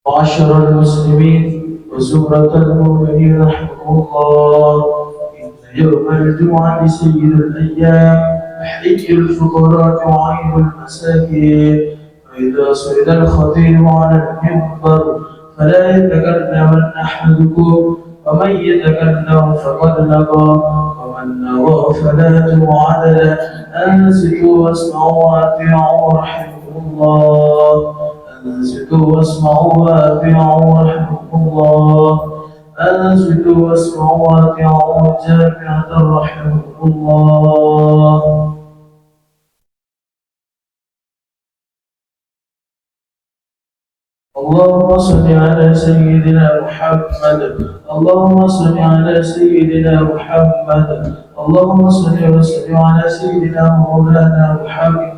معاشر المسلمين وزمرة المؤمنين رحمكم الله، إن يوم الجمعة سيد الأيام، حي الفقراء وعيد المساكين. فإذا صعد الخطيب على المنبر فلا يتكلم أحدكم، ومن يتكلم فقد لغى، ومن لغى فلا جمعة له. أنصتوا واسمعوا وأطيعوا رحمكم الله. أنصتوا واسمعوا وأطيعوا رحمكم الله. أنصتوا واسمعوا وأطيعوا جامعة رحمكم الله. اللهم صل على سيدنا محمد. اللهم صل على سيدنا محمد. اللهم صل وسلم على سيدنا مولانا محمد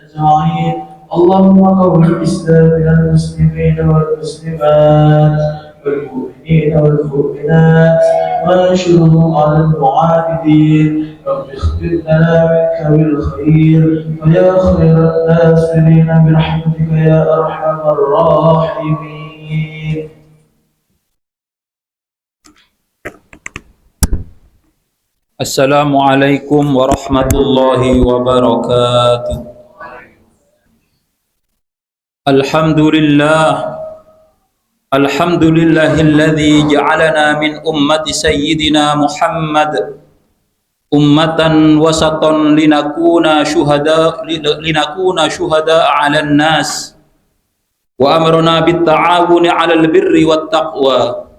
أجمعين. اللهم قوي الإسلام المسلمين والمسلمات والمؤمنين والمؤمنات، وانشرهم على المعاندين. رب اختر لنا منك بالخير، فيا خير الناصرين برحمتك يا أرحم الراحمين. Assalamualaikum warahmatullahi wabarakatuh. Alhamdulillahilladzi ja'alana min ummati sayyidina Muhammad ummatan wasatan linakuna syuhada 'alan nas wa amarna bit ta'awuni 'alal birri wat taqwa.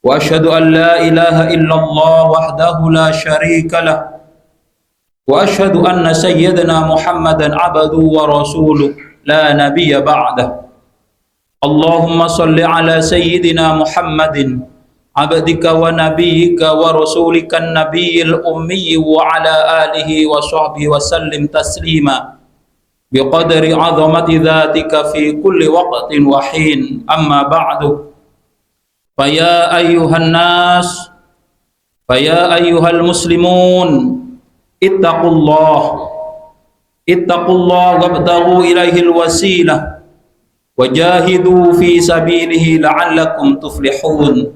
Wa asyhadu an la ilaha illallah wahdahu la syarika lah, wa asyhadu anna sayyidana Muhammadan abduhu wa rasuluh la nabiyya ba'dah. Allahumma salli ala sayyidina Muhammadin abdika wa nabiyyika wa rasulikan nabiyyil ummi wa ala alihi wa sahbihi wa sallim taslima biqadri 'azamati dzatika fi kulli waqtin wa hin. Amma ba'du. Faya ayyuhan nas, faya ayyuhal muslimun, ittaqullah wabtaghu ilaihil wasilah wajahidu fi sabilihi la'allakum tuflihun.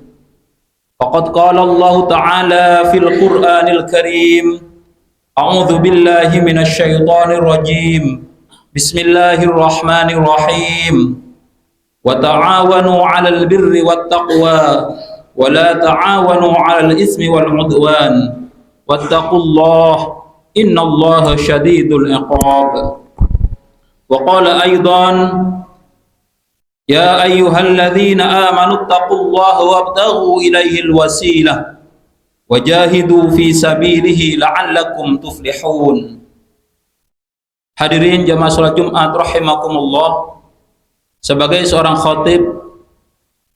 Faqad qala Allah ta'ala fil Qur'anil Karim, a'udzu billahi minasy syaithanir rajim. Bismillahirrahmanirrahim. Wa ta'awanu 'alal birri wat taqwa wa la ta'awanu 'alal ismi wal 'udwan wattaqullaha innallaha syadidul 'iqab. Wa qala aidan ya ayyuhalladzina amanu taqullaha wabtaghu ilaihil wasilah wajahidu fi sabilihi la'allakum tuflihun. Hadirin jamaah salat Jumat rahimakumullah, sebagai seorang khatib,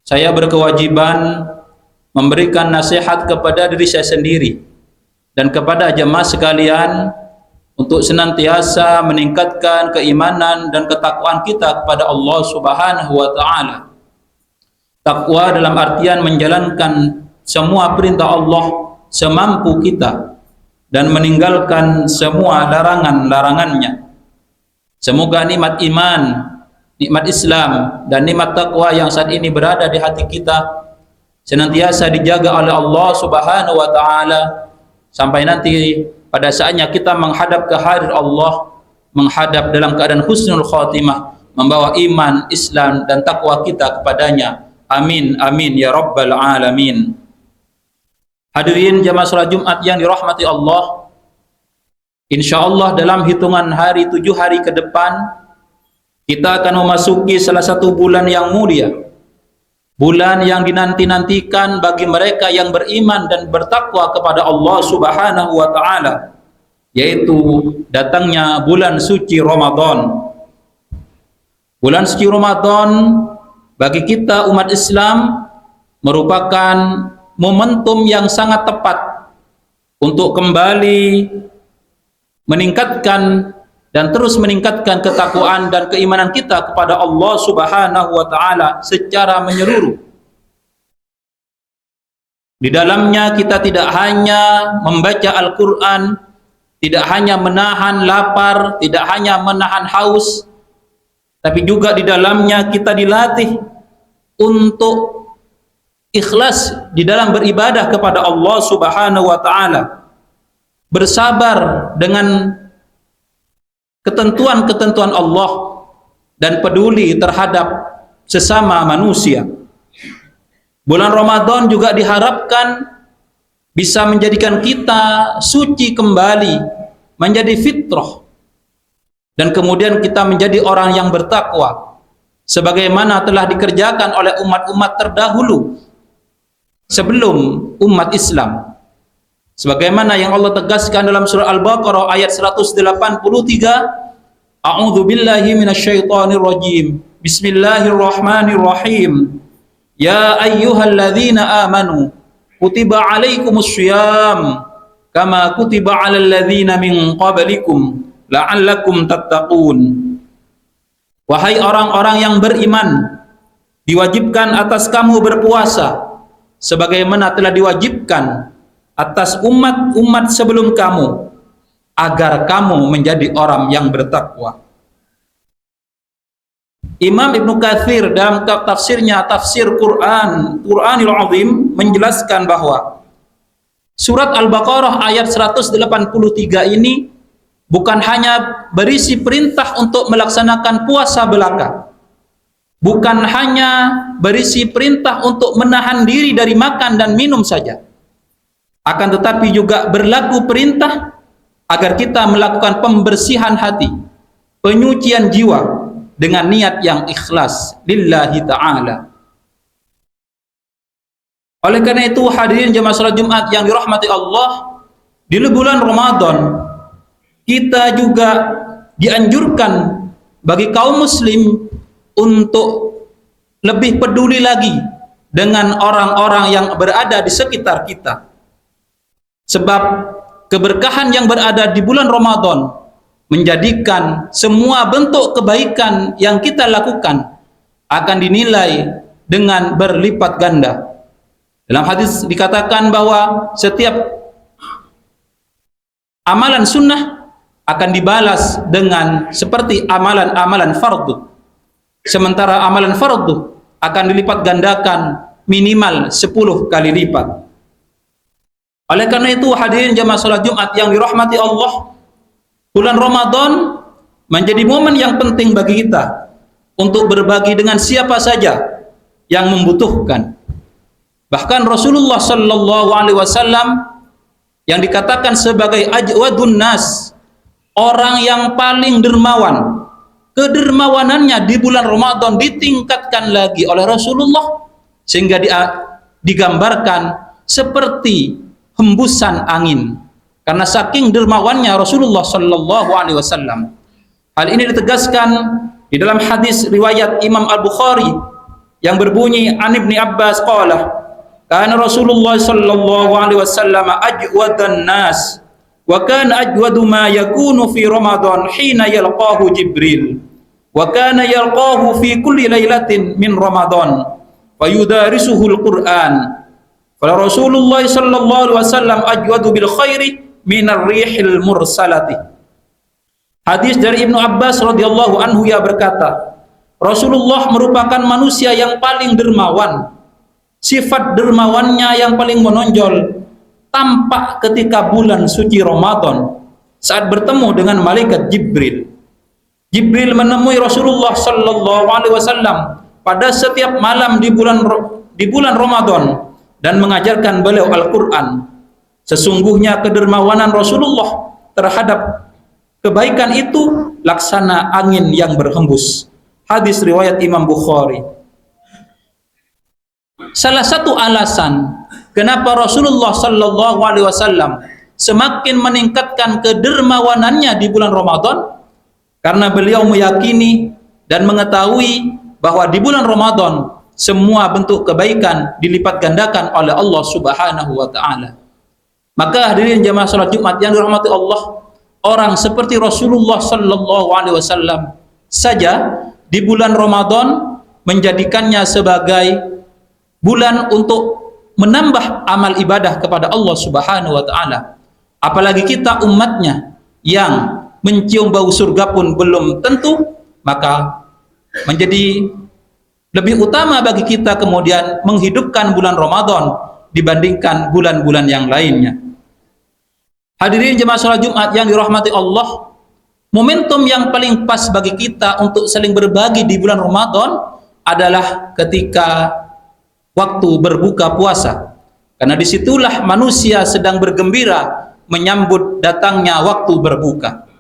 saya berkewajiban memberikan nasihat kepada diri saya sendiri dan kepada jemaah sekalian untuk senantiasa meningkatkan keimanan dan ketakwaan kita kepada Allah Subhanahu wa taala. Takwa dalam artian menjalankan semua perintah Allah semampu kita dan meninggalkan semua larangan-larangannya. Semoga nikmat iman, nikmat Islam dan nikmat takwa yang saat ini berada di hati kita senantiasa dijaga oleh Allah Subhanahu wa taala sampai nanti pada saatnya kita menghadap ke hadir Allah, menghadap dalam keadaan husnul khatimah, membawa iman, Islam dan takwa kita kepadanya. Amin amin ya rabbal alamin. Hadirin jamaah salat Jumat yang dirahmati Allah, insyaallah dalam hitungan hari 7 hari ke depan kita akan memasuki salah satu bulan yang mulia, bulan yang dinanti-nantikan bagi mereka yang beriman dan bertakwa kepada Allah Subhanahu wa taala, yaitu datangnya bulan suci Ramadan. Bulan suci Ramadan bagi kita umat Islam merupakan momentum yang sangat tepat untuk kembali meningkatkan dan terus meningkatkan ketakwaan dan keimanan kita kepada Allah Subhanahu wa taala secara menyeluruh. Di dalamnya kita tidak hanya membaca Al-Qur'an, tidak hanya menahan lapar, tidak hanya menahan haus, tapi juga di dalamnya kita dilatih untuk ikhlas di dalam beribadah kepada Allah Subhanahu wa taala, bersabar dengan ketentuan-ketentuan Allah dan peduli terhadap sesama manusia. Bulan Ramadan juga diharapkan bisa menjadikan kita suci kembali, menjadi fitrah, dan kemudian kita menjadi orang yang bertakwa sebagaimana telah dikerjakan oleh umat-umat terdahulu sebelum umat Islam, sebagaimana yang Allah tegaskan dalam surah Al-Baqarah ayat 183, A'udzu billahi minasyaitonir rajim, Bismillahirrahmanirrahim, Ya ayyuhalladzina amanu kutiba alaikumus syiyam kama kutiba alal ladzina min qablikum la'allakum tattaqun. Wahai orang-orang yang beriman, diwajibkan atas kamu berpuasa sebagaimana telah diwajibkan atas umat-umat sebelum kamu, agar kamu menjadi orang yang bertakwa. Imam Ibnu Katsir dalam tafsirnya, tafsir Qur'anil Azim, menjelaskan bahwa surat Al-Baqarah ayat 183 ini bukan hanya berisi perintah untuk melaksanakan puasa belaka, bukan hanya berisi perintah untuk menahan diri dari makan dan minum saja, akan tetapi juga berlaku perintah agar kita melakukan pembersihan hati, penyucian jiwa dengan niat yang ikhlas lillahi ta'ala. Oleh karena itu, hadirin jemaah salat Jumat yang dirahmati Allah, di bulan Ramadan kita juga dianjurkan bagi kaum muslim untuk lebih peduli lagi dengan orang-orang yang berada di sekitar kita, sebab keberkahan yang berada di bulan Ramadan menjadikan semua bentuk kebaikan yang kita lakukan akan dinilai dengan berlipat ganda. Dalam hadis dikatakan bahwa setiap amalan sunnah akan dibalas dengan seperti amalan-amalan fardu, sementara amalan fardu akan dilipat gandakan minimal 10 kali lipat. Oleh karena itu, hadirin jamaah salat Jumat yang dirahmati Allah, bulan Ramadan menjadi momen yang penting bagi kita untuk berbagi dengan siapa saja yang membutuhkan. Bahkan Rasulullah sallallahu alaihi wasallam yang dikatakan sebagai ajwadun nas, orang yang paling dermawan, kedermawanannya di bulan Ramadan ditingkatkan lagi oleh Rasulullah sehingga digambarkan seperti hembusan angin. Karena saking dermawannya Rasulullah sallallahu alaihi wasallam. Hal ini ditegaskan di dalam hadis riwayat Imam Al-Bukhari yang berbunyi an Ibnu Abbas qala kana Rasulullah sallallahu alaihi wasallam ajwadan nas wa kana ajwadu ma yakunu fi Ramadan hina yalqahu Jibril wa kana yalqahu fi kulli lailatin min Ramadan wa yudarisuhu al-Qur'an. Fa Rasulullah sallallahu alaihi wasallam ajwadu bil khairi minar rihil mursalati. Hadis dari Ibnu Abbas radhiyallahu anhu ya berkata, Rasulullah merupakan manusia yang paling dermawan. Sifat dermawannya yang paling menonjol tampak ketika bulan suci Ramadan saat bertemu dengan malaikat Jibril. Jibril menemui Rasulullah sallallahu alaihi wasallam pada setiap malam di bulan Ramadan dan mengajarkan beliau Al-Qur'an. Sesungguhnya kedermawanan Rasulullah terhadap kebaikan itu laksana angin yang berhembus. Hadis riwayat Imam Bukhari. Salah satu alasan kenapa Rasulullah sallallahu alaihi wasallam semakin meningkatkan kedermawanannya di bulan Ramadan, karena beliau meyakini dan mengetahui bahwa di bulan Ramadan semua bentuk kebaikan dilipat gandakan oleh Allah Subhanahu wa taala. Maka hadirin jamaah salat Jumat yang dirahmati Allah, orang seperti Rasulullah sallallahu alaihi wasallam saja di bulan Ramadan menjadikannya sebagai bulan untuk menambah amal ibadah kepada Allah Subhanahu wa taala. Apalagi kita umatnya yang mencium bau surga pun belum tentu, maka menjadi lebih utama bagi kita kemudian menghidupkan bulan Ramadan dibandingkan bulan-bulan yang lainnya. Hadirin jemaah salat Jumat yang dirahmati Allah, momentum yang paling pas bagi kita untuk saling berbagi di bulan Ramadan adalah ketika waktu berbuka puasa. Karena disitulah manusia sedang bergembira menyambut datangnya waktu berbuka.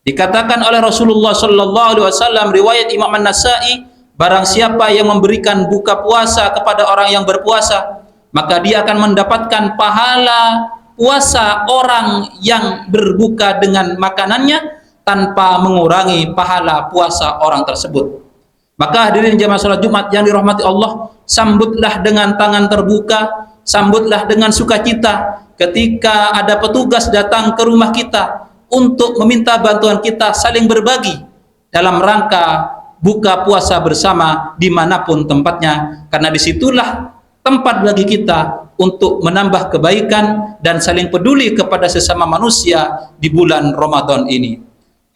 Dikatakan oleh Rasulullah sallallahu alaihi wasallam, riwayat Imam An-Nasa'i, barang siapa yang memberikan buka puasa kepada orang yang berpuasa, maka dia akan mendapatkan pahala puasa orang yang berbuka dengan makanannya tanpa mengurangi pahala puasa orang tersebut. Maka hadirin jemaah salat Jumat yang dirahmati Allah, sambutlah dengan tangan terbuka, sambutlah dengan sukacita ketika ada petugas datang ke rumah kita untuk meminta bantuan kita saling berbagi dalam rangka buka puasa bersama dimanapun tempatnya, karena disitulah tempat bagi kita untuk menambah kebaikan dan saling peduli kepada sesama manusia di bulan Ramadan ini.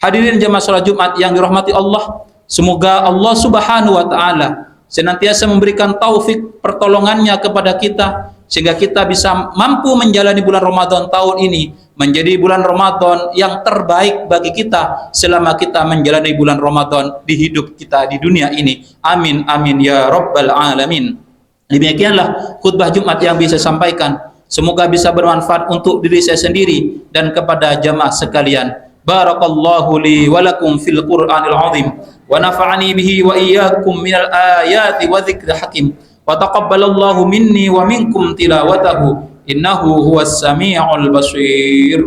Hadirin jemaah salat Jumat yang dirahmati Allah, semoga Allah Subhanahu wa taala senantiasa memberikan taufik pertolongannya kepada kita sehingga kita bisa mampu menjalani bulan Ramadan tahun ini menjadi bulan Ramadan yang terbaik bagi kita selama kita menjalani bulan Ramadan di hidup kita di dunia ini. Amin amin ya rabbal alamin. Demikianlah khutbah Jumat yang bisa sampaikan. Semoga bisa bermanfaat untuk diri saya sendiri dan kepada jamaah sekalian. Barakallahu li wa lakum fil Qur'anil azim wa nafa'ani bihi wa iyyakum minal ayati wa dzikril hakim wa taqabbalallahu minni wa minkum tilawatahu innahu huwas samiul basir.